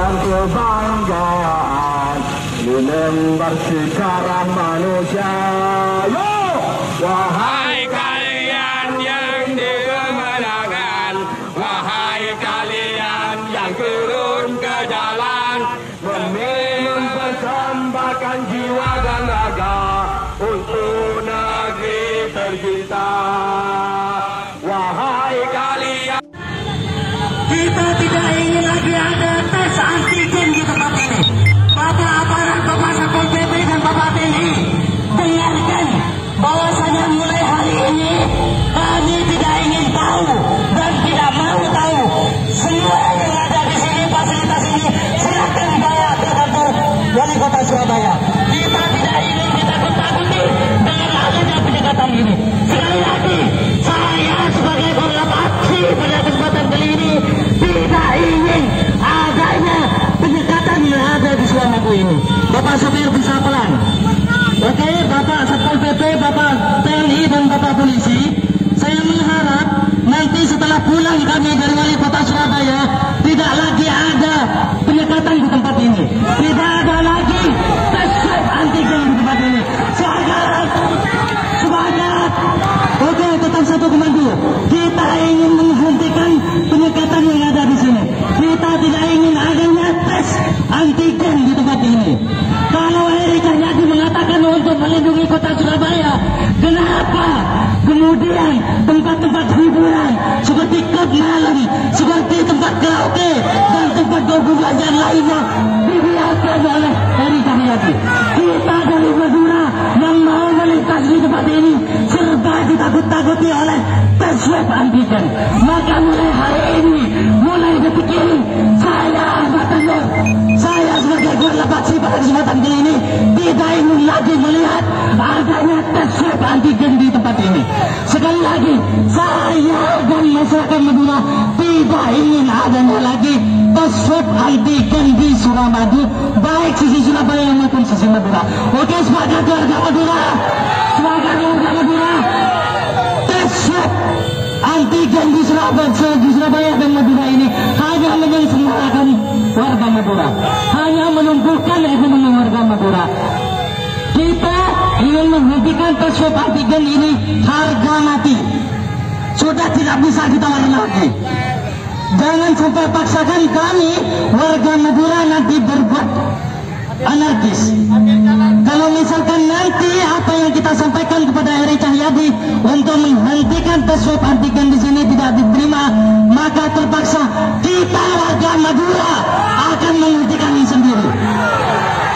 dan kebanggaan di lembar sejarah manusia. Yo, wahai kalian yang di kemenangan, wahai kalian yang turun ke jalan, mempersembahkan jiwa dan raga untuk negeri tercinta. Wahai kalian, kita tidak ingin lagi ada tes antigen di tempat ini. Bapak aparat, Bapak Satpol PP dan Bapak TNI, dengarkan bahwasanya mulai hari ini kami tidak ingin tahu dan tidak mau tahu. Semua yang ada di sini, fasilitas ini silakan bawa ke kantor Wali Kota Surabaya. Kita tidak ingin ditakut-takuti dengan adanya penyekatan ini. Sekali lagi, saya sebagai korlap aksi pada kesempatan kali ini tidak ingin adanya penyekatan yang ada di Suamaku ini. Bapak sopir bisa pelan. Oke, Bapak Satpol PP, Bapak TNI dan Bapak Polisi, saya mengharap nanti setelah pulang kami dari Wali Kota Surabaya tidak lagi ada penyekatan di tempat ini. Tidak ada lagi tes swab antigen di tempat ini. Semangat! Semangat! Oke, tetap satu komando. Kita ingin menghentikan penyekatan yang ada di sini. Kita tidak ingin adanya tes antigen di tempat ini. Kalau Heri Cahyadi mengatakan untuk melindungi kota Surabaya, kenapa kemudian tempat-tempat hiburan seperti klub malam, seperti tempat karaoke dan tempat berbelanja lainnya dibiarkan oleh Heri Cahyadi? Kita dari Madura yang mau melintas di tempat ini serba ditakut-takuti oleh tes swab antigen. Maka mulai hari ini, mulai detik ini, saya Ahmad Tanur, saya sebagai korlap aksi pada kesempatan kali ini tidak ingin lagi melihat adanya tes swab antigen di tempat ini. Sekali lagi, saya dan masyarakat Madura tidak ingin adanya lagi tes swab antigen di Suramadu, baik sisi Surabaya maupun sisi Madura. Oke, semangat warga Madura, semangat warga Madura. Tes swab antigen di Surabaya dan Madura ini hanya menyelenggarakan warga Madura, hanya menumbuhkan ekonomi warga Madura. Kita ingin menghentikan tes swab antigen ini harga mati. Sudah tidak bisa ditawar lagi. Jangan sampai paksakan kami warga Madura nanti berbuat anarkis. Kalau misalkan nanti apa yang kita sampaikan kepada Heri Cahyadi untuk menghentikan tes swab antigen di sini tidak diterima, maka terpaksa kita warga Madura akan menghentikan ini sendiri.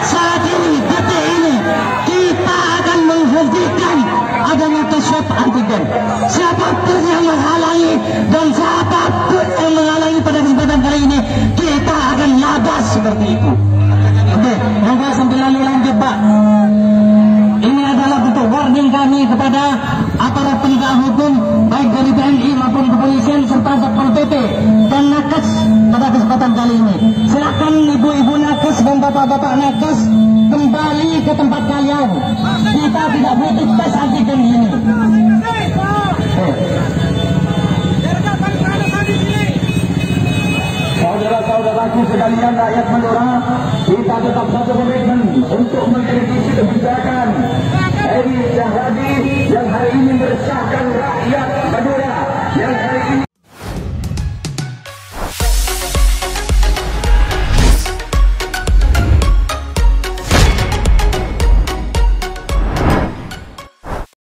Saat ini, detik ini, kita akan menghentikan adanya tes swab antigen. Siapapun yang menghalangi dan siapapun yang menghalangi pada kesempatan kali ini, kita akan labas seperti itu. Oke, moga sambil lalu lanjut, Pak. Ini adalah bentuk warning kami kepada aparat penegak hukum baik dari TNI maupun kepolisian serta Satpol PP dan nakes pada kesempatan kali ini. Silakan ibu-ibu nakes dan bapak-bapak nakes kembali ke tempat kalian. Kita tidak butuh tes antigen ini. Saudara-saudaraku sekalian rakyat Madura, kita tetap satu komitmen untuk mengkritisi kebijakan